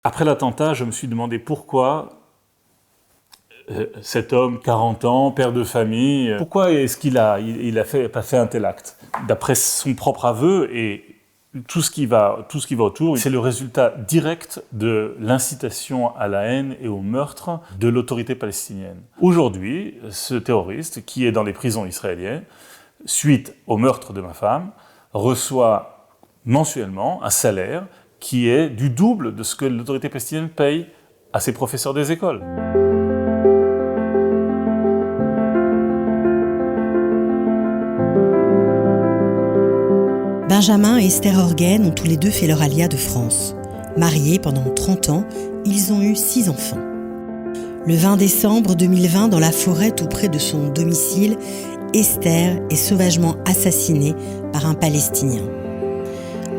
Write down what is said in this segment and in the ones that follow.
Après l'attentat, je me suis demandé pourquoi cet homme, 40 ans, père de famille, pourquoi est-ce qu'il a pas fait un tel acte? D'après son propre aveu et tout ce qui va autour, c'est le résultat direct de l'incitation à la haine et au meurtre de l'autorité palestinienne. Aujourd'hui, ce terroriste, qui est dans les prisons israéliennes, suite au meurtre de ma femme, reçoit mensuellement un salaire qui est du double de ce que l'autorité palestinienne paye à ses professeurs des écoles. Benjamin et Esther Orgen ont tous les deux fait leur alia de France. Mariés pendant 30 ans, ils ont eu 6 enfants. Le 20 décembre 2020, dans la forêt tout près de son domicile, Esther est sauvagement assassinée par un Palestinien.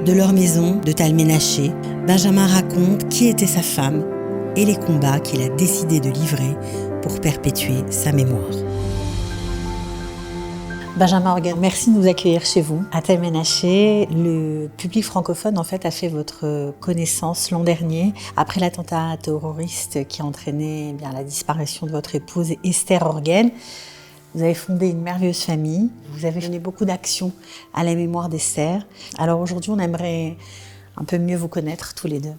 De leur maison, de Tal Ménaché, Benjamin raconte qui était sa femme et les combats qu'il a décidé de livrer pour perpétuer sa mémoire. Benjamin Orgen, merci de nous accueillir chez vous. À Tal Ménaché, le public francophone a fait votre connaissance l'an dernier, après l'attentat terroriste qui a entraîné la disparition de votre épouse Esther Orgen. Vous avez fondé une merveilleuse famille, vous avez donné beaucoup d'actions à la mémoire d'Esther. Alors aujourd'hui, on aimerait un peu mieux vous connaître tous les deux.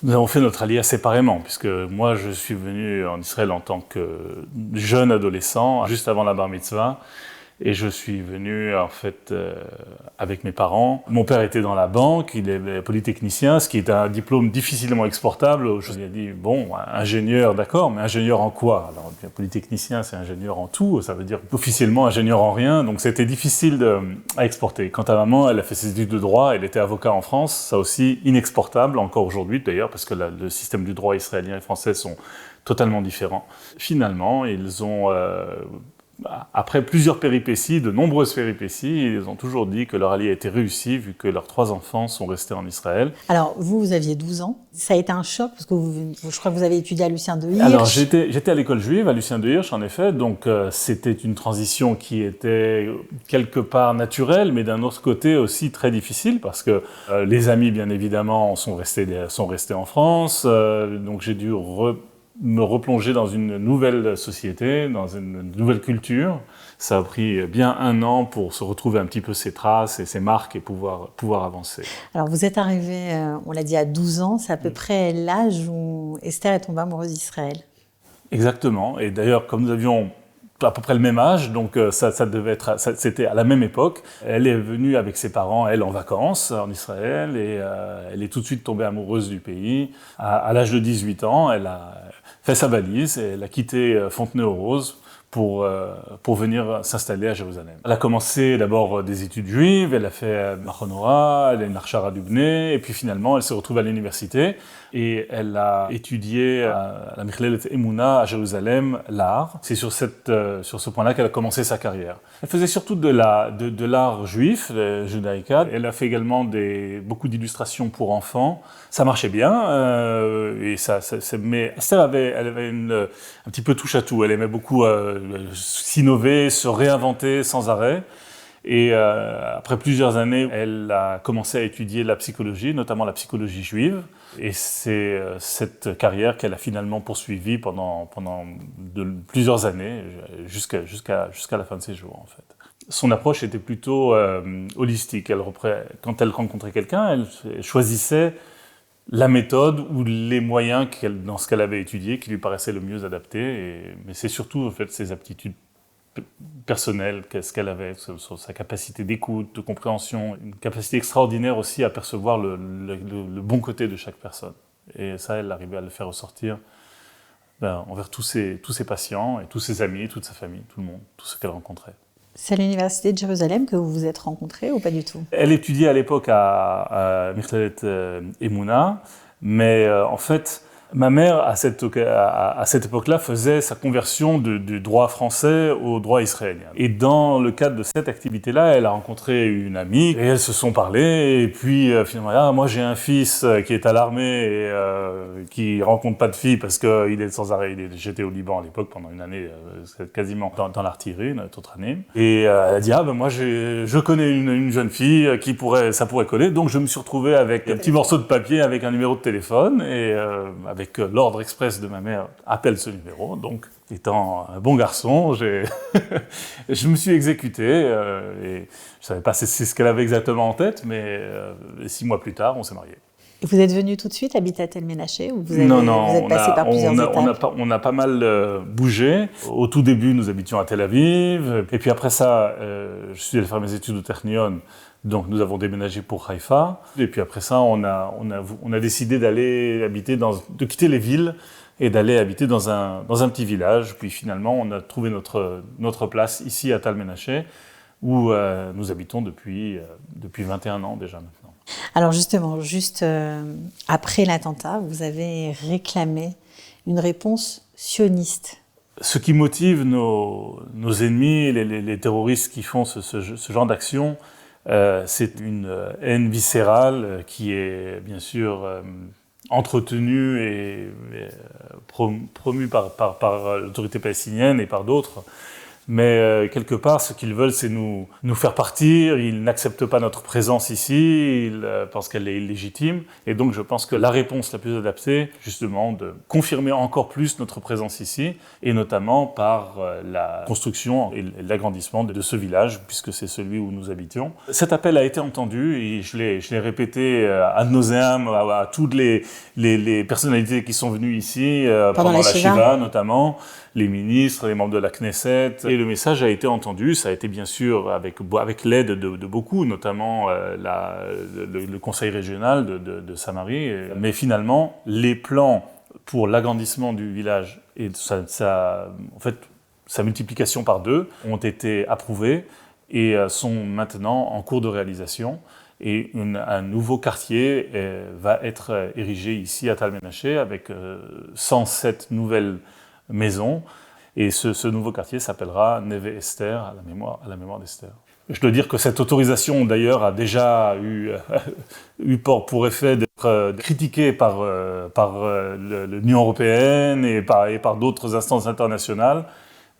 Nous avons fait notre alia séparément, puisque moi je suis venu en Israël en tant que jeune adolescent, juste avant la bar mitzvah. Et je suis venu en fait avec mes parents. Mon père était dans la banque, il est polytechnicien, ce qui est un diplôme difficilement exportable. Je lui ai dit, bon, ingénieur, d'accord, mais ingénieur en quoi? Alors, polytechnicien, c'est ingénieur en tout, ça veut dire officiellement ingénieur en rien, donc c'était difficile à exporter. Quant à maman, elle a fait ses études de droit, elle était avocat en France, ça aussi inexportable, encore aujourd'hui d'ailleurs, parce que le système du droit israélien et français sont totalement différents. Finalement, ils ont... après plusieurs péripéties, de nombreuses péripéties, ils ont toujours dit que leur alia était réussi vu que leurs 3 enfants sont restés en Israël. Alors, vous aviez 12 ans. Ça a été un choc parce que je crois que vous avez étudié à Lucien de Hirsch. Alors, j'étais à l'école juive, à Lucien de Hirsch, en effet. Donc, c'était une transition qui était quelque part naturelle, mais d'un autre côté aussi très difficile parce que les amis, bien évidemment, sont restés en France. Donc, j'ai dû me replonger dans une nouvelle société, dans une nouvelle culture. Ça a pris bien 1 an pour se retrouver un petit peu ses traces et ses marques et pouvoir avancer. Alors vous êtes arrivé, on l'a dit, à 12 ans, c'est à peu près l'âge où Esther est tombée amoureuse d'Israël. Exactement, et d'ailleurs comme nous avions à peu près le même âge, donc c'était à la même époque. Elle est venue avec ses parents, elle en vacances en Israël, et elle est tout de suite tombée amoureuse du pays. À l'âge de 18 ans, elle a fait sa valise et elle a quitté Fontenay-aux-Roses pour venir s'installer à Jérusalem. Elle a commencé d'abord des études juives, elle a fait Machonora, elle a une Archara Dubné, et puis finalement elle s'est retrouvée à l'université et elle a étudié à la Michlelet Emouna à Jérusalem l'art. C'est sur ce point-là qu'elle a commencé sa carrière. Elle faisait surtout de l'art juif, le judaïka. Elle a fait également beaucoup d'illustrations pour enfants. Ça marchait bien, mais Esther elle avait un petit peu touche à tout. Elle aimait beaucoup s'innover, se réinventer sans arrêt. Et après plusieurs années, elle a commencé à étudier la psychologie, notamment la psychologie juive. Et c'est cette carrière qu'elle a finalement poursuivie pendant plusieurs années, jusqu'à la fin de ses jours, en fait. Son approche était plutôt holistique. Quand elle rencontrait quelqu'un, elle choisissait la méthode ou les moyens dans ce qu'elle avait étudié qui lui paraissaient le mieux adaptés. Mais c'est surtout en fait ses aptitudes personnelles, ce qu'elle avait, sa capacité d'écoute, de compréhension, une capacité extraordinaire aussi à percevoir le bon côté de chaque personne. Et ça, elle arrivait à le faire ressortir envers tous ses patients et tous ses amis, toute sa famille, tout le monde, tout ce qu'elle rencontrait. C'est à l'université de Jérusalem que vous vous êtes rencontrés ou pas du tout? Elle étudiait à l'époque à Michlelet Emouna, mais en fait, ma mère, à cette époque-là, faisait sa conversion du droit français au droit israélien. Et dans le cadre de cette activité-là, elle a rencontré une amie, et elles se sont parlé, et puis finalement, moi j'ai un fils qui est à l'armée, qui rencontre pas de fille parce qu'il est sans arrêt. J'étais au Liban à l'époque pendant une année, quasiment dans l'artillerie, une autre année. Et elle a dit moi je connais une jeune fille ça pourrait coller. Donc je me suis retrouvé avec un petit morceau de papier avec un numéro de téléphone et avec l'ordre express de ma mère, appelle ce numéro. Donc étant un bon garçon, je me suis exécuté et je savais pas ce qu'elle avait exactement en tête, mais 6 mois plus tard, on s'est mariés. Et vous êtes venu tout de suite habiter à Tel Ménaché ou vous êtes passé par plusieurs étapes? On a pas mal bougé. Au tout début, nous habitions à Tel Aviv. Et puis après ça, je suis allé faire mes études au Technion. Donc nous avons déménagé pour Haïfa. Et puis après ça, on a décidé de quitter les villes et d'aller habiter dans un petit village. Puis finalement, on a trouvé notre place ici à Tal Ménaché, où nous habitons depuis 21 ans déjà maintenant. Alors justement, juste après l'attentat, vous avez réclamé une réponse sioniste. Ce qui motive nos ennemis, les terroristes qui font ce genre d'action, c'est une haine viscérale qui est bien sûr entretenue et promue par l'autorité palestinienne et par d'autres. Mais quelque part, ce qu'ils veulent, c'est nous faire partir. Ils n'acceptent pas notre présence ici, ils pensent qu'elle est illégitime. Et donc, je pense que la réponse la plus adaptée, justement, de confirmer encore plus notre présence ici, et notamment par la construction et l'agrandissement de ce village, puisque c'est celui où nous habitions. Cet appel a été entendu, et je l'ai répété ad nauseam à toutes les personnalités qui sont venues ici, pendant la Shiva notamment, les ministres, les membres de la Knesset. Et le message a été entendu, ça a été bien sûr avec l'aide de beaucoup, notamment le conseil régional de Samarie. Mais finalement, les plans pour l'agrandissement du village et sa multiplication par 2 ont été approuvés et sont maintenant en cours de réalisation. Et un nouveau quartier va être érigé ici à Tal Ménaché avec 107 nouvelles maisons. Et ce nouveau quartier s'appellera Neve Esther, à la mémoire d'Esther. Je dois dire que cette autorisation, d'ailleurs, a déjà eu pour effet d'être critiquée par l'Union européenne et par d'autres instances internationales.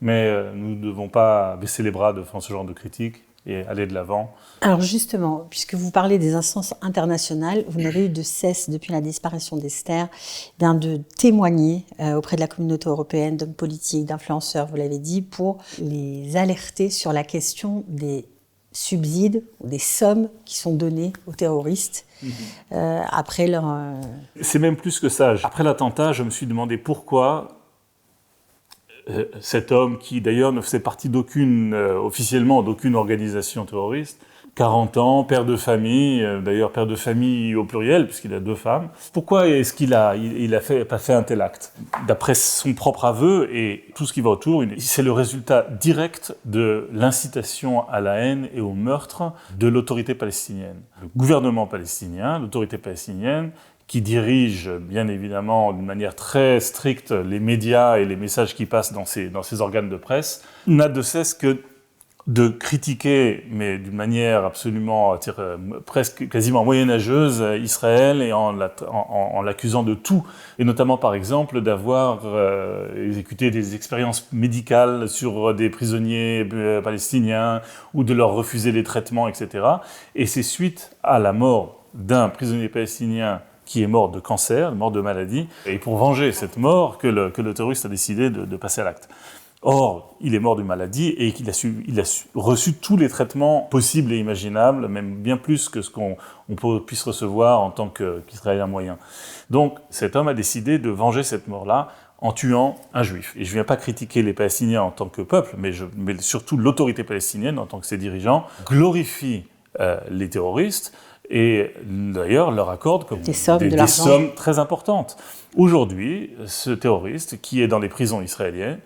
Mais nous ne devons pas baisser les bras devant ce genre de critiques et aller de l'avant. Alors justement, puisque vous parlez des instances internationales, vous n'avez eu de cesse, depuis la disparition d'Esther, de témoigner auprès de la communauté européenne, d'hommes politiques, d'influenceurs, vous l'avez dit, pour les alerter sur la question des subsides ou des sommes qui sont données aux terroristes après leur... C'est même plus que ça. Après l'attentat, je me suis demandé pourquoi cet homme, qui d'ailleurs ne faisait partie officiellement d'aucune organisation terroriste, 40 ans, père de famille, d'ailleurs père de famille au pluriel, puisqu'il a 2 femmes. Pourquoi est-ce qu'il a pas fait un tel acte? D'après son propre aveu et tout ce qui va autour, c'est le résultat direct de l'incitation à la haine et au meurtre de l'autorité palestinienne. Le gouvernement palestinien, l'autorité palestinienne, qui dirige bien évidemment d'une manière très stricte les médias et les messages qui passent dans ces organes de presse, n'a de cesse que de critiquer, mais d'une manière absolument presque quasiment moyenâgeuse, Israël, et en l'accusant de tout, et notamment par exemple d'avoir exécuté des expériences médicales sur des prisonniers palestiniens ou de leur refuser les traitements, etc. Et c'est suite à la mort d'un prisonnier palestinien qui est mort de cancer, mort de maladie, et pour venger cette mort que le terroriste a décidé de passer à l'acte. Or, il est mort d'une maladie et il a reçu tous les traitements possibles et imaginables, même bien plus que ce qu'on puisse recevoir en tant qu'Israélien moyen. Donc, cet homme a décidé de venger cette mort-là en tuant un juif. Et je ne viens pas critiquer les Palestiniens en tant que peuple, mais surtout l'autorité palestinienne en tant que ses dirigeants, glorifie les terroristes, et d'ailleurs leur accorde des sommes très importantes. Aujourd'hui, ce terroriste, qui est dans les prisons israéliennes,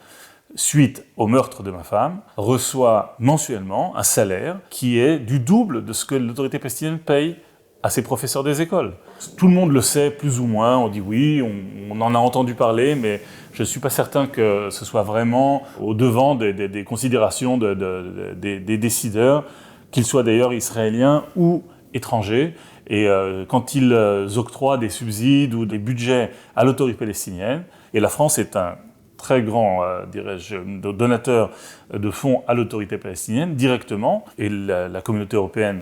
suite au meurtre de ma femme, reçoit mensuellement un salaire qui est du double de ce que l'autorité palestinienne paye à ses professeurs des écoles. Tout le monde le sait, plus ou moins, on dit oui, on en a entendu parler, mais je ne suis pas certain que ce soit vraiment au devant des considérations des décideurs, qu'ils soient d'ailleurs israéliens ou étrangers. Et quand ils octroient des subsides ou des budgets à l'autorité palestinienne, et la France est un très grand, dirais-je, donateur de fonds à l'autorité palestinienne directement, et la communauté européenne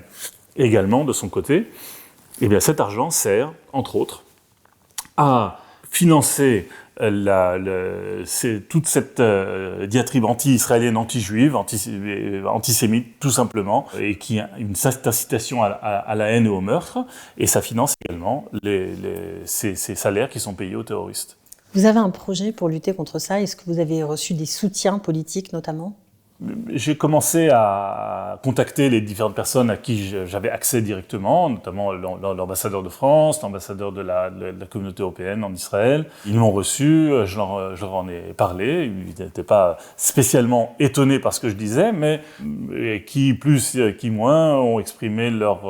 également de son côté, eh bien cet argent sert, entre autres, à financer toute cette diatribe anti-israélienne, anti-juive, antisémite, tout simplement, et qui est une incitation à la haine et au meurtre, et ça finance également ces salaires qui sont payés aux terroristes. Vous avez un projet pour lutter contre ça? Est-ce que vous avez reçu des soutiens politiques notamment? J'ai commencé à contacter les différentes personnes à qui j'avais accès directement, notamment l'ambassadeur de France, l'ambassadeur de la communauté européenne en Israël. Ils m'ont reçu, je leur en ai parlé. Ils n'étaient pas spécialement étonnés par ce que je disais, mais qui plus, qui moins, ont exprimé leur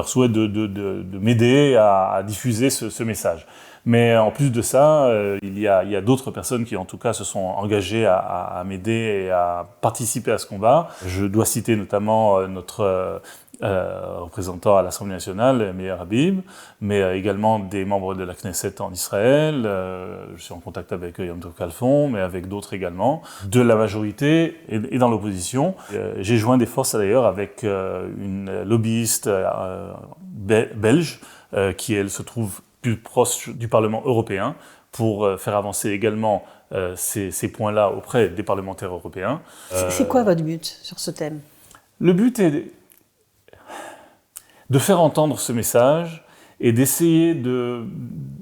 souhait de m'aider à diffuser ce message. Mais en plus de ça, il y a d'autres personnes qui, en tout cas, se sont engagées à m'aider et à participer à ce combat. Je dois citer notamment notre représentant à l'Assemblée nationale, Meir Habib, mais également des membres de la Knesset en Israël. Je suis en contact avec Yom Tov Khalfon, mais avec d'autres également, de la majorité et dans l'opposition. J'ai joint des forces d'ailleurs avec une lobbyiste belge qui, elle, se trouve plus proche du Parlement européen pour faire avancer également ces points-là auprès des parlementaires européens. C'est quoi votre but sur ce thème? Le but est de faire entendre ce message et d'essayer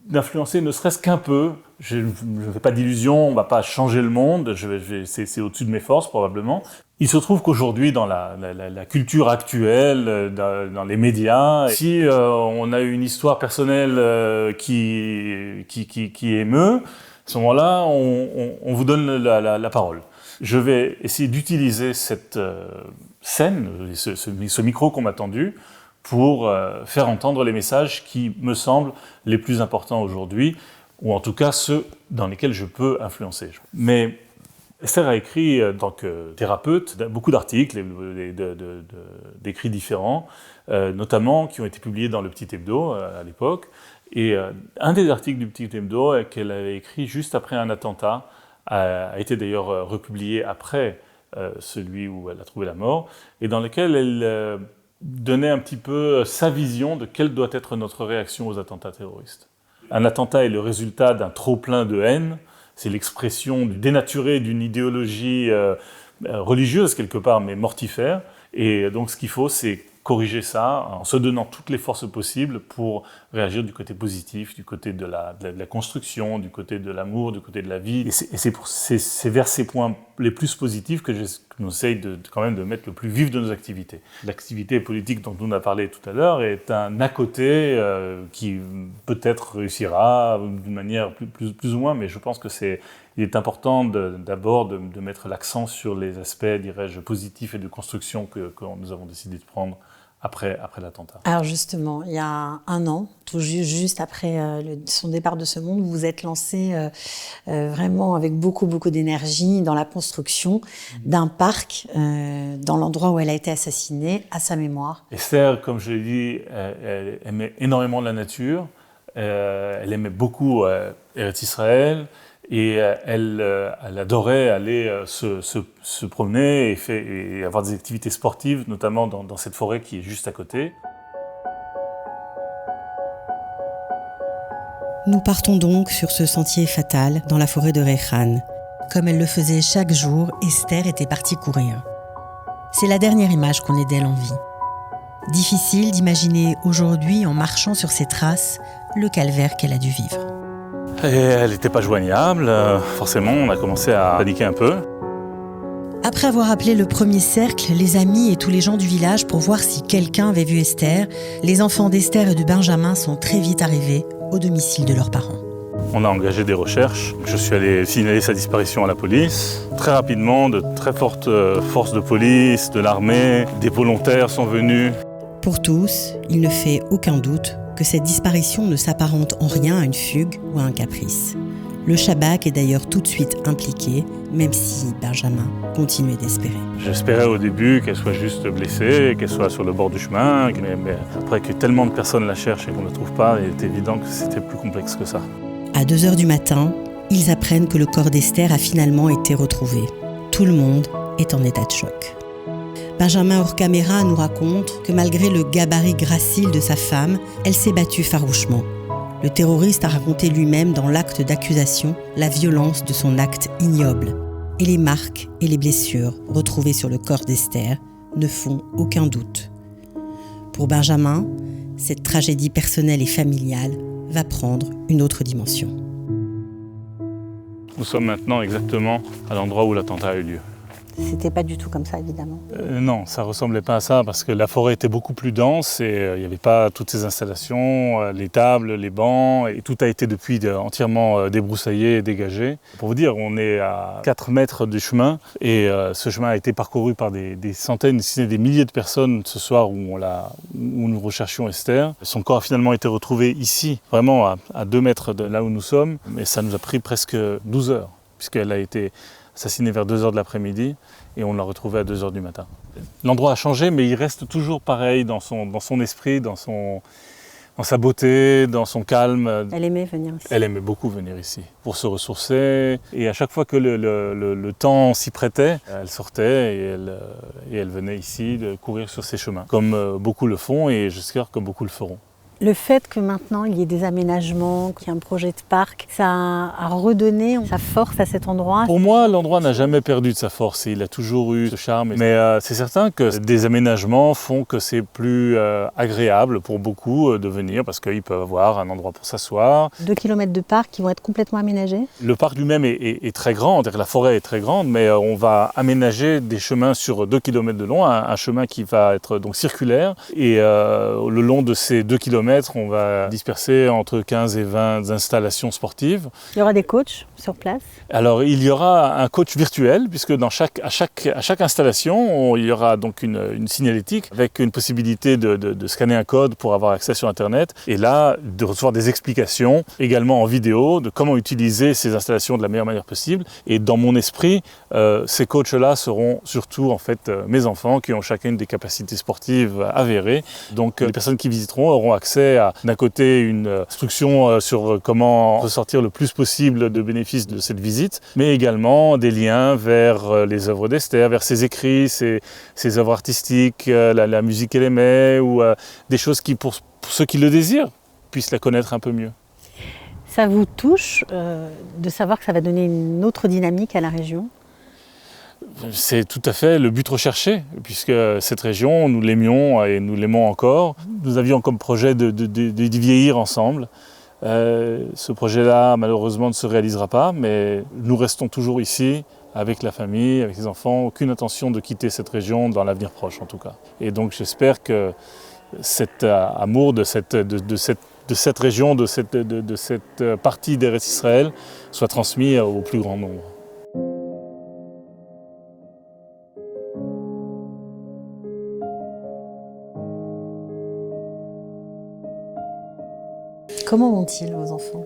d'influencer ne serait-ce qu'un peu. Je ne fais pas d'illusions, on ne va pas changer le monde, c'est au-dessus de mes forces probablement. Il se trouve qu'aujourd'hui, dans la culture actuelle, dans les médias, si on a une histoire personnelle qui émeut, à ce moment-là, on vous donne la parole. Je vais essayer d'utiliser cette scène, ce micro qu'on m'a tendu, pour faire entendre les messages qui me semblent les plus importants aujourd'hui, ou en tout cas ceux dans lesquels je peux influencer. Mais Esther a écrit, en tant que thérapeute, beaucoup d'articles, d'écrits différents, notamment qui ont été publiés dans le Petit Hebdo à l'époque. Et un des articles du Petit Hebdo qu'elle avait écrit juste après un attentat a été d'ailleurs republié après celui où elle a trouvé la mort, et dans lequel elle donnait un petit peu sa vision de quelle doit être notre réaction aux attentats terroristes. Un attentat est le résultat d'un trop-plein de haine. C'est l'expression dénaturée d'une idéologie religieuse quelque part, mais mortifère. Et donc ce qu'il faut, c'est corriger ça en se donnant toutes les forces possibles pour réagir du côté positif, du côté de la construction, du côté de l'amour, du côté de la vie. Et c'est vers ces points les plus positifs que j'essaye quand même de mettre le plus vif de nos activités. L'activité politique dont on a parlé tout à l'heure est un à côté qui peut-être réussira d'une manière plus ou moins, mais je pense que il est important d'abord de mettre l'accent sur les aspects, dirais-je, positifs et de construction que nous avons décidé de prendre après l'attentat. Alors justement, il y a un an, tout juste après son départ de ce monde, vous vous êtes lancé vraiment avec beaucoup d'énergie dans la construction d'un parc dans l'endroit où elle a été assassinée, à sa mémoire. Esther, comme je l'ai dit, elle aimait énormément la nature, elle aimait beaucoup Eretz Israël, et elle adorait aller se promener et avoir des activités sportives, notamment dans cette forêt qui est juste à côté. Nous partons donc sur ce sentier fatal dans la forêt de Reichan. Comme elle le faisait chaque jour, Esther était partie courir. C'est la dernière image qu'on ait d'elle en vie. Difficile d'imaginer aujourd'hui, en marchant sur ses traces, le calvaire qu'elle a dû vivre. Et elle n'était pas joignable, forcément on a commencé à paniquer un peu. Après avoir appelé le premier cercle, les amis et tous les gens du village pour voir si quelqu'un avait vu Esther, les enfants d'Esther et de Benjamin sont très vite arrivés au domicile de leurs parents. On a engagé des recherches, je suis allé signaler sa disparition à la police. Très rapidement, de très fortes forces de police, de l'armée, des volontaires sont venus. Pour tous, il ne fait aucun doute que cette disparition ne s'apparente en rien à une fugue ou à un caprice. Le Chabak est d'ailleurs tout de suite impliqué, même si Benjamin continuait d'espérer. J'espérais au début qu'elle soit juste blessée, qu'elle soit sur le bord du chemin, mais après que tellement de personnes la cherchent et qu'on ne la trouve pas, il est évident que c'était plus complexe que ça. À 2h du matin, ils apprennent que le corps d'Esther a finalement été retrouvé. Tout le monde est en état de choc. Benjamin hors caméra nous raconte que malgré le gabarit gracile de sa femme, elle s'est battue farouchement. Le terroriste a raconté lui-même dans l'acte d'accusation la violence de son acte ignoble. Et les marques et les blessures retrouvées sur le corps d'Esther ne font aucun doute. Pour Benjamin, cette tragédie personnelle et familiale va prendre une autre dimension. Nous sommes maintenant exactement à l'endroit où l'attentat a eu lieu. C'était pas du tout comme ça, évidemment. Non, ça ressemblait pas à ça parce que la forêt était beaucoup plus dense et il n'y avait pas toutes ces installations, les tables, les bancs, et tout a été depuis entièrement débroussaillé et dégagé. Pour vous dire, on est à 4 mètres du chemin et ce chemin a été parcouru par des centaines, si ce n'est des milliers de personnes ce soir où nous recherchions Esther. Son corps a finalement été retrouvé ici, vraiment à 2 mètres de là où nous sommes, mais ça nous a pris presque 12 heures puisqu'elle a été assassinée vers 2h de l'après-midi et on l'a retrouvée à 2h du matin. L'endroit a changé, mais il reste toujours pareil dans son esprit, dans sa beauté, dans son calme. Elle aimait venir ici. Elle aimait beaucoup venir ici pour se ressourcer. Et à chaque fois que le temps s'y prêtait, elle sortait et elle venait ici de courir sur ces chemins, comme beaucoup le font et j'espère que beaucoup le feront. Le fait que maintenant il y ait des aménagements, qu'il y ait un projet de parc, ça a redonné sa force à cet endroit. Pour moi, l'endroit n'a jamais perdu de sa force. Il a toujours eu ce charme. Mais c'est certain que des aménagements font que c'est plus agréable pour beaucoup de venir parce qu'ils peuvent avoir un endroit pour s'asseoir. 2 km de parc qui vont être complètement aménagés. Le parc lui-même est très grand, la forêt est très grande, mais on va aménager des chemins sur 2 km de long, un chemin qui va être donc circulaire. Et le long de ces 2 km, on va disperser entre 15 et 20 installations sportives. Il y aura des coachs sur place? Alors, il y aura un coach virtuel, puisque à chaque installation, il y aura donc une signalétique avec une possibilité de scanner un code pour avoir accès sur Internet. Et là, de recevoir des explications, également en vidéo, de comment utiliser ces installations de la meilleure manière possible. Et dans mon esprit, ces coachs-là seront surtout en fait mes enfants qui ont chacun des capacités sportives avérées. Donc, les personnes qui visiteront auront accès à, d'un côté, une instruction sur comment ressortir le plus possible de bénéfices de cette visite, mais également des liens vers les œuvres d'Esther, vers ses écrits, ses œuvres artistiques, la musique qu'elle aimait, ou des choses qui, pour ceux qui le désirent, puissent la connaître un peu mieux. Ça vous touche de savoir que ça va donner une autre dynamique à la région ? C'est tout à fait le but recherché, puisque cette région, nous l'aimions et nous l'aimons encore. Nous avions comme projet d'y vieillir ensemble. Ce projet-là, malheureusement, ne se réalisera pas, mais nous restons toujours ici, avec la famille, avec les enfants. Aucune intention de quitter cette région dans l'avenir proche, en tout cas. Et donc j'espère que cet amour de cette région, de cette partie d'Eretz Israël, soit transmis au plus grand nombre. Comment vont-ils, vos enfants ?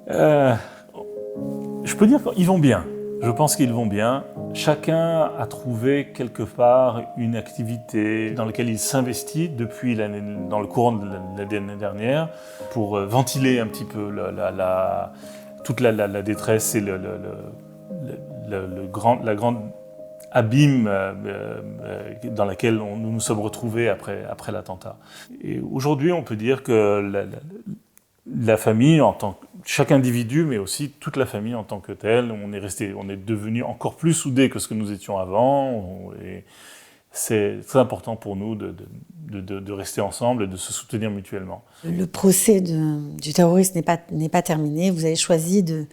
Je peux dire qu'ils vont bien. Je pense qu'ils vont bien. Chacun a trouvé quelque part une activité dans laquelle il s'investit depuis dans le courant de l'année dernière pour ventiler un petit peu toute la détresse et la grande abîme dans laquelle nous nous sommes retrouvés après l'attentat. Et aujourd'hui, on peut dire que la famille, chaque individu, mais aussi toute la famille en tant que telle, on est devenus encore plus soudés que ce que nous étions avant. Et c'est très important pour nous de rester ensemble et de se soutenir mutuellement. Le procès du terroriste n'est pas terminé. Vous avez choisi de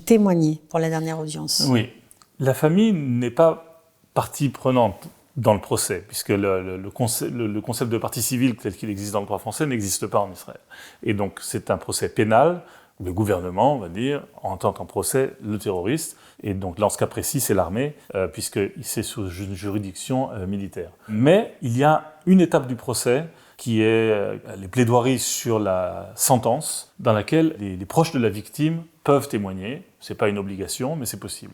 témoigner pour la dernière audience. Oui. La famille n'est pas partie prenante dans le procès, puisque le concept de partie civile tel qu'il existe dans le droit français n'existe pas en Israël. Et donc c'est un procès pénal, où le gouvernement, on va dire, entend en procès le terroriste, et donc dans ce cas précis c'est l'armée, puisque c'est sous une juridiction militaire. Mais il y a une étape du procès qui est les plaidoiries sur la sentence, dans laquelle les proches de la victime peuvent témoigner. Ce n'est pas une obligation, mais c'est possible.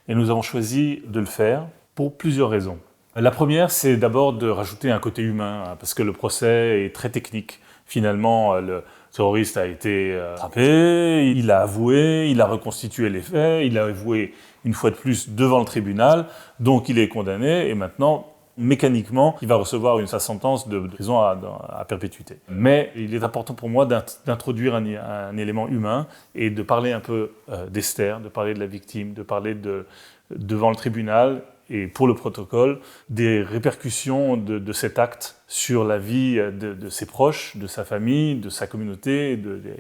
Et nous avons choisi de le faire pour plusieurs raisons. La première, c'est d'abord de rajouter un côté humain, parce que le procès est très technique. Finalement, le terroriste a été attrapé, il a avoué, il a reconstitué les faits, il a avoué une fois de plus devant le tribunal, donc il est condamné, et maintenant, mécaniquement, il va recevoir sa sentence de prison à perpétuité. Mais il est important pour moi d'introduire un élément humain et de parler un peu d'Esther, de parler de la victime, de parler devant le tribunal et pour le protocole, des répercussions de cet acte sur la vie de ses proches, de sa famille, de sa communauté,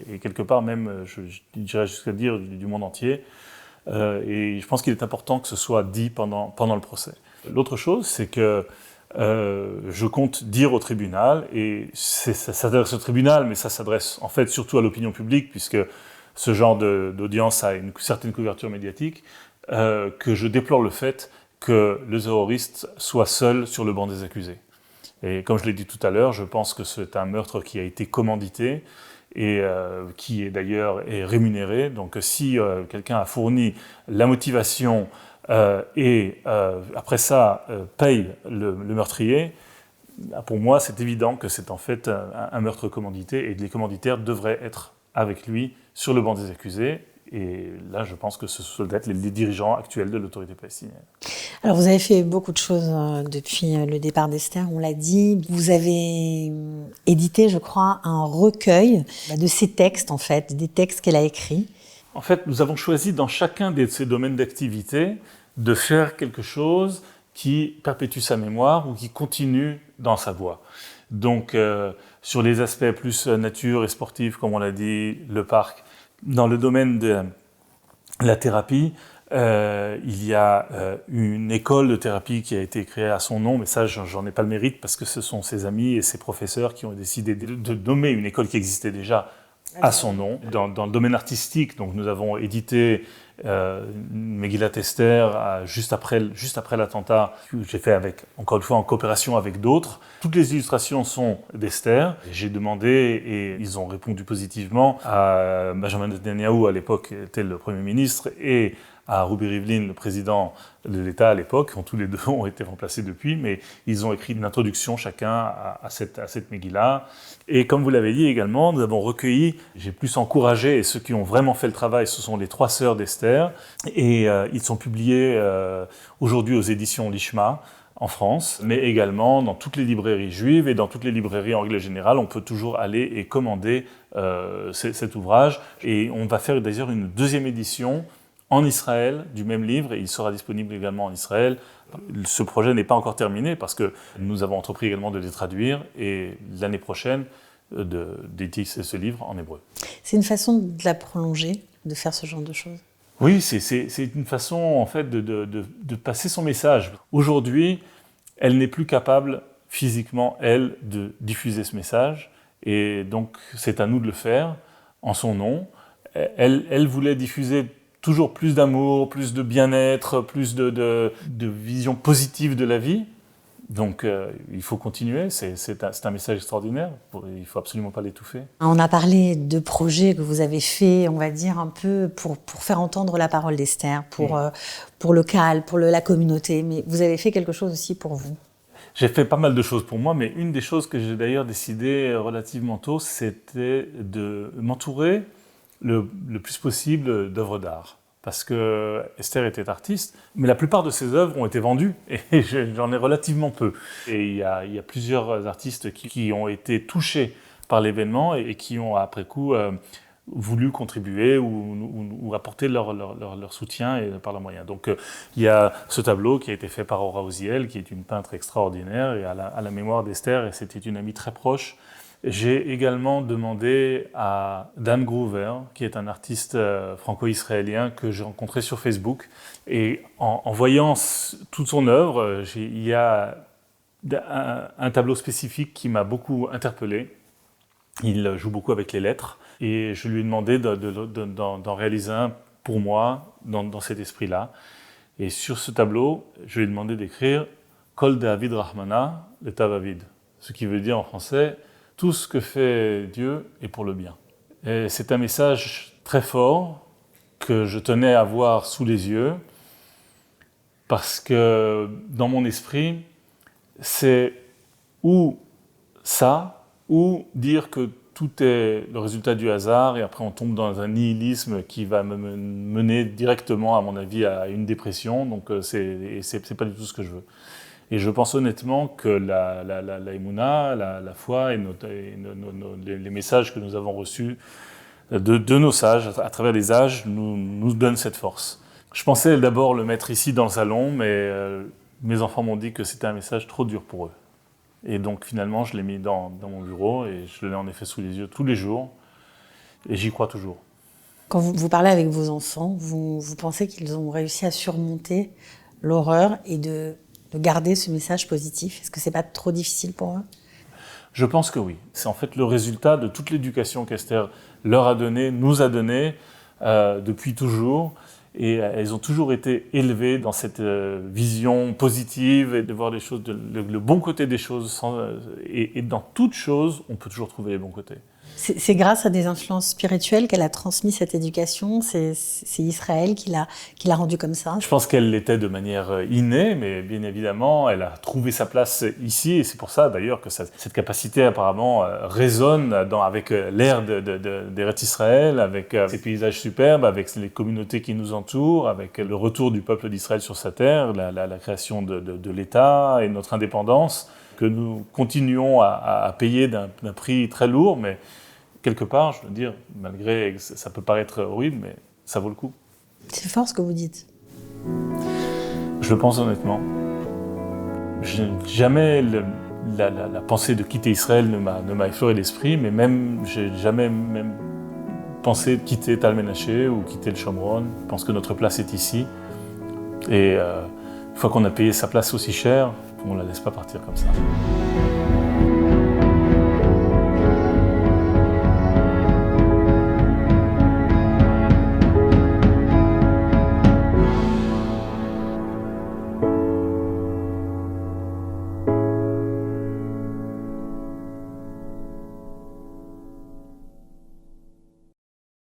et quelque part même, je dirais jusqu'à dire, du monde entier. Et je pense qu'il est important que ce soit dit pendant le procès. L'autre chose, c'est que je compte dire au tribunal, et ça s'adresse au tribunal, mais ça s'adresse en fait surtout à l'opinion publique, puisque ce genre d'audience a une certaine couverture médiatique, que je déplore le fait que le terroriste soit seul sur le banc des accusés. Et comme je l'ai dit tout à l'heure, je pense que c'est un meurtre qui a été commandité et qui est d'ailleurs rémunéré. Donc si quelqu'un a fourni la motivation et après ça paye le meurtrier, pour moi c'est évident que c'est en fait un meurtre commandité et les commanditaires devraient être avec lui sur le banc des accusés. Et là, je pense que ce doit être les dirigeants actuels de l'autorité palestinienne. Alors, vous avez fait beaucoup de choses depuis le départ d'Esther, on l'a dit. Vous avez édité, je crois, un recueil de ses textes, en fait, des textes qu'elle a écrits. En fait, nous avons choisi dans chacun de ces domaines d'activité de faire quelque chose qui perpétue sa mémoire ou qui continue dans sa voie. Donc, sur les aspects plus nature et sportifs, comme on l'a dit, le parc. Dans le domaine de la thérapie, il y a une école de thérapie qui a été créée à son nom, mais ça, j'en ai pas le mérite parce que ce sont ses amis et ses professeurs qui ont décidé de nommer une école qui existait déjà à son nom. Dans le domaine artistique, donc nous avons édité Megillat Esther juste après l'attentat que j'ai fait encore une fois en coopération avec d'autres. Toutes les illustrations sont d'Esther. J'ai demandé et ils ont répondu positivement à Benjamin Netanyahu, à l'époque était le Premier ministre, et à Ruby Rivlin, le président de l'État à l'époque, tous les deux ont été remplacés depuis, mais ils ont écrit une introduction chacun à cette Megillah. Et comme vous l'avez dit également, nous avons recueilli, j'ai plus encouragé, et ceux qui ont vraiment fait le travail, ce sont les 3 sœurs d'Esther, et ils sont publiés aujourd'hui aux éditions Lishma, en France, mais également dans toutes les librairies juives et dans toutes les librairies en règle générale, on peut toujours aller et commander cet ouvrage. Et on va faire d'ailleurs une 2e édition en Israël du même livre, et il sera disponible également en Israël. Ce projet n'est pas encore terminé parce que nous avons entrepris également de les traduire et l'année prochaine d'éditer ce livre en hébreu. C'est une façon de la prolonger, de faire ce genre de choses? Oui, c'est une façon en fait de passer son message. Aujourd'hui, elle n'est plus capable physiquement, elle, de diffuser ce message, et donc c'est à nous de le faire en son nom. Elle voulait diffuser toujours plus d'amour, plus de bien-être, plus de vision positive de la vie. Donc il faut continuer, c'est un message extraordinaire, il ne faut absolument pas l'étouffer. On a parlé de projets que vous avez faits, on va dire un peu pour faire entendre la parole d'Esther, pour le CAL, pour la communauté, mais vous avez fait quelque chose aussi pour vous. J'ai fait pas mal de choses pour moi, mais une des choses que j'ai d'ailleurs décidé relativement tôt, c'était de m'entourer le plus possible d'œuvres d'art. Parce que Esther était artiste, mais la plupart de ses œuvres ont été vendues, et j'en ai relativement peu. Et il y a plusieurs artistes qui ont été touchés par l'événement et qui ont après coup voulu contribuer ou apporter leur soutien et par leurs moyens. Donc il y a ce tableau qui a été fait par Aura Oziel, qui est une peintre extraordinaire, et à la mémoire d'Esther, et c'était une amie très proche. J'ai également demandé à Dan Groover, qui est un artiste franco-israélien que j'ai rencontré sur Facebook. Et en voyant toute son œuvre, il y a un tableau spécifique qui m'a beaucoup interpellé. Il joue beaucoup avec les lettres. Et je lui ai demandé d'en réaliser un pour moi, dans cet esprit-là. Et sur ce tableau, je lui ai demandé d'écrire « Kol David Rahmana, le Tavavid », ce qui veut dire en français Tout ce que fait Dieu est pour le bien. Et c'est un message très fort que je tenais à avoir sous les yeux, parce que dans mon esprit, c'est ou ça, ou dire que tout est le résultat du hasard, et après on tombe dans un nihilisme qui va me mener directement, à mon avis, à une dépression. Donc c'est pas du tout ce que je veux. Et je pense honnêtement que la Emouna, la foi et les messages que nous avons reçus de nos sages, à travers les âges, nous donnent cette force. Je pensais d'abord le mettre ici dans le salon, mais mes enfants m'ont dit que c'était un message trop dur pour eux. Et donc finalement, je l'ai mis dans mon bureau et je l'ai en effet sous les yeux tous les jours. Et j'y crois toujours. Quand vous parlez avec vos enfants, vous pensez qu'ils ont réussi à surmonter l'horreur et de garder ce message positif? Est-ce que c'est pas trop difficile pour eux? Je pense que oui. C'est en fait le résultat de toute l'éducation qu'Esther leur a donnée, nous a donnée depuis toujours. Et elles ont toujours été élevées dans cette vision positive et de voir les choses, le bon côté des choses. Et dans toute chose, on peut toujours trouver les bons côtés. C'est grâce à des influences spirituelles qu'elle a transmis cette éducation. C'est Israël qui l'a rendue comme ça. Je pense qu'elle l'était de manière innée, mais bien évidemment, elle a trouvé sa place ici. Et c'est pour ça d'ailleurs que cette capacité apparemment résonne avec l'air d'Eretz Israël, avec ses paysages superbes, avec les communautés qui nous entourent, avec le retour du peuple d'Israël sur sa terre, la création de l'État et notre indépendance, que nous continuons à payer d'un prix très lourd, mais quelque part, je veux dire, malgré que ça peut paraître horrible, mais ça vaut le coup. C'est fort ce que vous dites. Je le pense honnêtement. Jamais la pensée de quitter Israël ne m'a effleuré l'esprit, mais même, j'ai jamais même pensé de quitter Tal Menaché ou quitter le Shomron. Je pense que notre place est ici. Et une fois qu'on a payé sa place aussi cher, on ne la laisse pas partir comme ça.